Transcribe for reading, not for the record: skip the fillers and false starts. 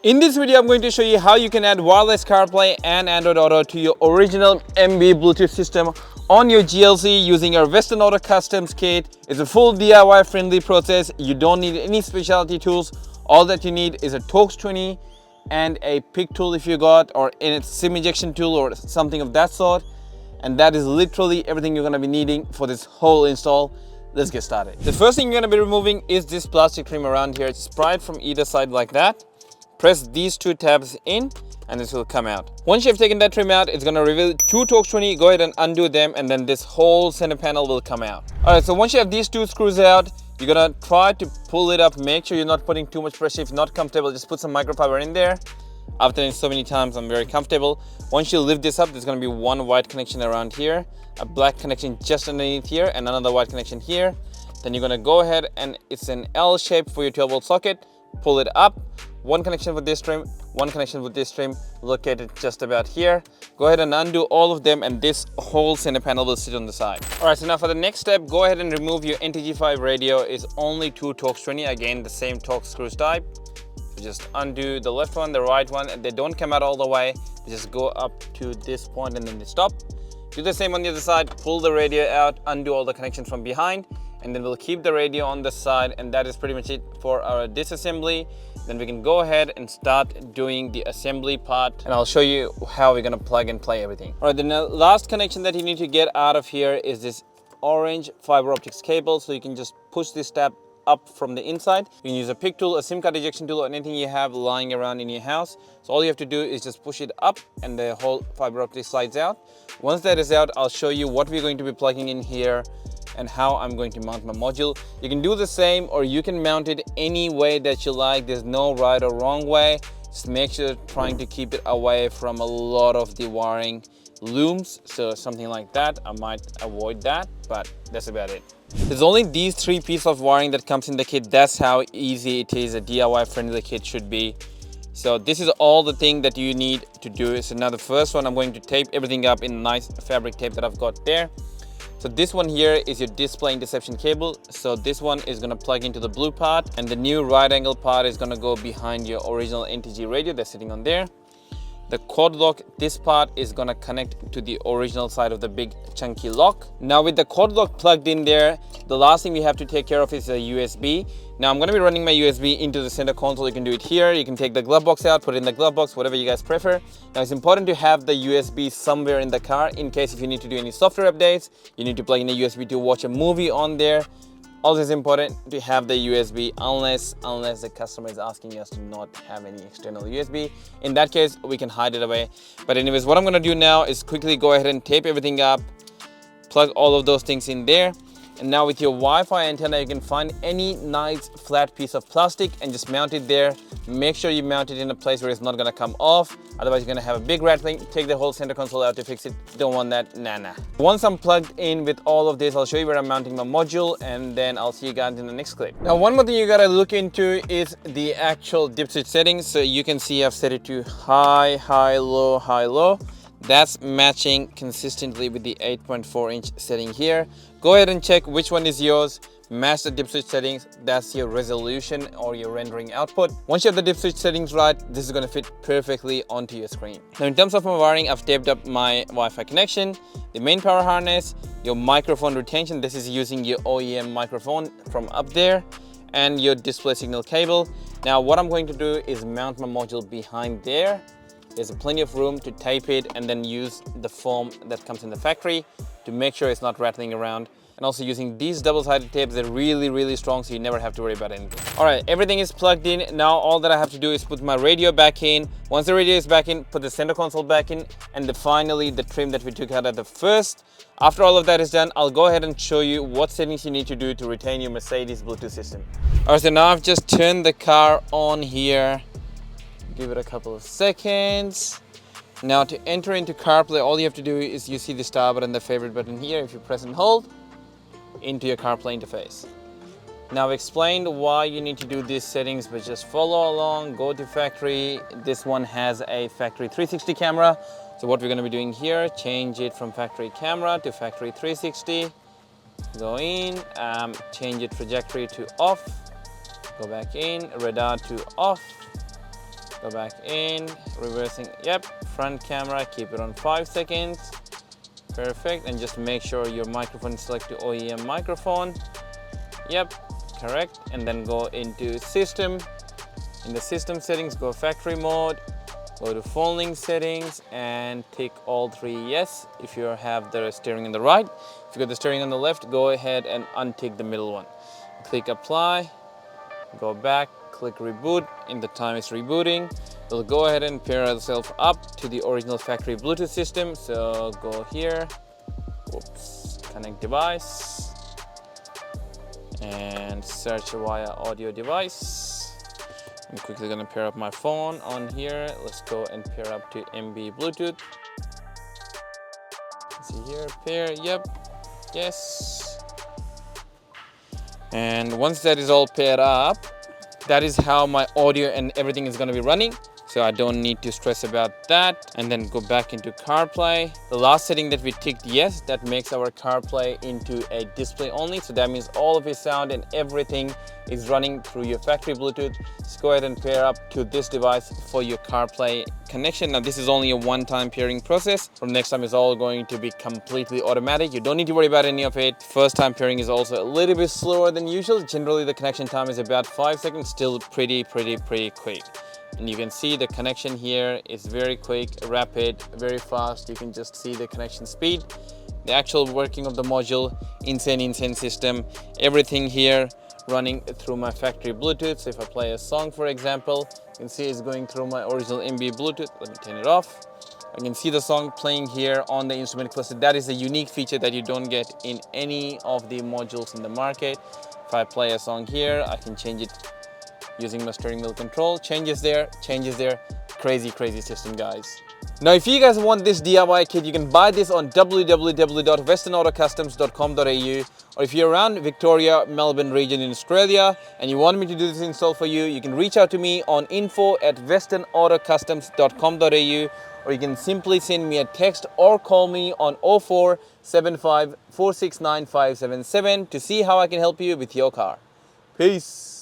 In this video, I'm going to show you how you can add wireless CarPlay and Android Auto to your original MB Bluetooth system on your GLC using your Western Auto Customs kit. It's a full DIY friendly process. You don't need any specialty tools. All that you need is a Torx 20 and a pick tool if you got, or a SIM injection tool or something of that sort. And that is literally everything you're going to be needing for this whole install. Let's get started. The first thing you're going to be removing is this plastic trim around here. It's pried from either side like that. Press these two tabs in and this will come out. Once you've taken that trim out, it's going to reveal two Torx 20. Go ahead and undo them and then this whole center panel will come out. Alright, so once you have these two screws out, you're going to try to pull it up. Make sure you're not putting too much pressure. If not comfortable, just put some microfiber in there. I've done it so many times, I'm very comfortable. Once you lift this up, there's going to be one white connection around here, a black connection just underneath here, and another white connection here. Then you're going to go ahead and it's an L shape for your 12-volt socket. Pull it up. One connection with this trim, one connection with this trim, located just about here. Go ahead and undo all of them and this whole center panel will sit on the side. Alright, so now for the next step, go ahead and remove your NTG5 radio. It's only two Torx 20, again the same Torx screws type. So just undo the left one, the right one, and they don't come out all the way. They just go up to this point and then they stop. Do the same on the other side, pull the radio out, undo all the connections from behind, and then we'll keep the radio on the side, and that is pretty much it for our disassembly. Then we can go ahead and start doing the assembly part, and I'll show you how we're gonna plug and play everything. All right, then the last connection that you need to get out of here is this orange fiber optics cable. So you can just push this tab up from the inside. You can use a pick tool, a SIM card ejection tool, or anything you have lying around in your house. So all you have to do is just push it up and the whole fiber optic slides out. Once that is out, I'll show you what we're going to be plugging in here and how I'm going to mount my module. You can do the same or you can mount it any way that you like. There's no right or wrong way. Just make sure you're trying to keep it away from a lot of the wiring looms. So something like that, I might avoid that, but that's about it. There's only these three pieces of wiring that comes in the kit. That's how easy it is. A DIY friendly kit should be. So this is all the thing that you need to do. So now the first one, I'm going to tape everything up in nice fabric tape that I've got there. So this one here is your display interception cable. So this one is going to plug into the blue part, and the new right angle part is going to go behind your original NTG radio that's sitting on there. The quad lock, this part is going to connect to the original side of the big chunky lock. Now with the quad lock plugged in there, the last thing we have to take care of is a USB. Now I'm going to be running my USB into the center console. You can do it here. You can take the glove box out, put it in the glove box, whatever you guys prefer. Now it's important to have the USB somewhere in the car in case if you need to do any software updates, you need to plug in a USB to watch a movie on there. Also, it's important to have the USB unless the customer is asking us to not have any external USB. In that case, we can hide it away. But anyways, what I'm going to do now is quickly go ahead and tape everything up, plug all of those things in there. And now with your Wi-Fi antenna, you can find any nice flat piece of plastic and just mount it there. Make sure you mount it in a place where it's not going to come off. Otherwise, you're going to have a big rattling. Take the whole center console out to fix it. Don't want that. Nah. Once I'm plugged in with all of this, I'll show you where I'm mounting my module, and then I'll see you guys in the next clip. Now, one more thing you got to look into is the actual dip switch settings. So you can see I've set it to high, low, high, low. That's matching consistently with the 8.4-inch setting here. Go ahead and check which one is yours. Match the dip switch settings. That's your resolution or your rendering output. Once you have the dip switch settings right, this is going to fit perfectly onto your screen. Now in terms of my wiring, I've taped up my Wi-Fi connection, the main power harness, your microphone retention. This is using your OEM microphone from up there, and your display signal cable. Now what I'm going to do is mount my module behind there. There's plenty of room to tape it and then use the foam that comes in the factory to make sure it's not rattling around. And also using these double-sided tapes, they're really strong, so you never have to worry about anything. All right, everything is plugged in. Now all that I have to do is put my radio back in. Once the radio is back in, put the center console back in, and finally the trim that we took out at the first. After all of that is done, I'll go ahead and show you what settings you need to do to retain your Mercedes Bluetooth system. All right, so now I've just turned the car on here. Give it a couple of seconds. Now to enter into CarPlay, all you have to do is you see the star button, the favorite button here. If you press and hold, into your CarPlay interface. Now I've explained why you need to do these settings, but just follow along, go to factory. This one has a factory 360 camera. So what we're going to be doing here, change it from factory camera to factory 360. Go in, change your trajectory to off. Go back in, radar to off. Go back in, reversing, yep, front camera, keep it on 5 seconds. Perfect, and just make sure your microphone is selected to OEM microphone. Yep, correct, and then go into system. In the system settings, go factory mode, go to phone link settings and tick all 3 yes if you have the steering on the right. If you got the steering on the left, go ahead and untick the middle one. Click apply, go back, click reboot. In the time it's rebooting, we'll go ahead and pair ourselves up to the original factory Bluetooth system. So go here, whoops, connect device and search via audio device. I'm quickly gonna pair up my phone on here. Let's go and pair up to MB Bluetooth. See here, pair, yep, yes. And once that is all paired up, that is how my audio and everything is gonna be running. So I don't need to stress about that. And then go back into CarPlay. The last setting that we ticked yes, that makes our CarPlay into a display only. So that means all of your sound and everything is running through your factory Bluetooth. Just go ahead and pair up to this device for your CarPlay connection. Now this is only a one-time pairing process. From next time it's all going to be completely automatic. You don't need to worry about any of it. First time pairing is also a little bit slower than usual. Generally the connection time is about 5 seconds, still pretty quick. And you can see the connection here is very quick, rapid, very fast. You can just see the connection speed. The actual working of the module, insane system. Everything here running through my factory Bluetooth. So if I play a song, for example, you can see it's going through my original MB Bluetooth. Let me turn it off. I can see the song playing here on the instrument cluster. That is a unique feature that you don't get in any of the modules in the market. If I play a song here, I can change it using my steering wheel control. Changes there. Crazy system, guys. Now if you guys want this DIY kit, you can buy this on www.westernautocustoms.com.au, or if you're around Victoria, Melbourne region in Australia and you want me to do this install for you, you can reach out to me on info@westernautocustoms.com.au, or you can simply send me a text or call me on 0475 469 577 to see how I can help you with your car. Peace.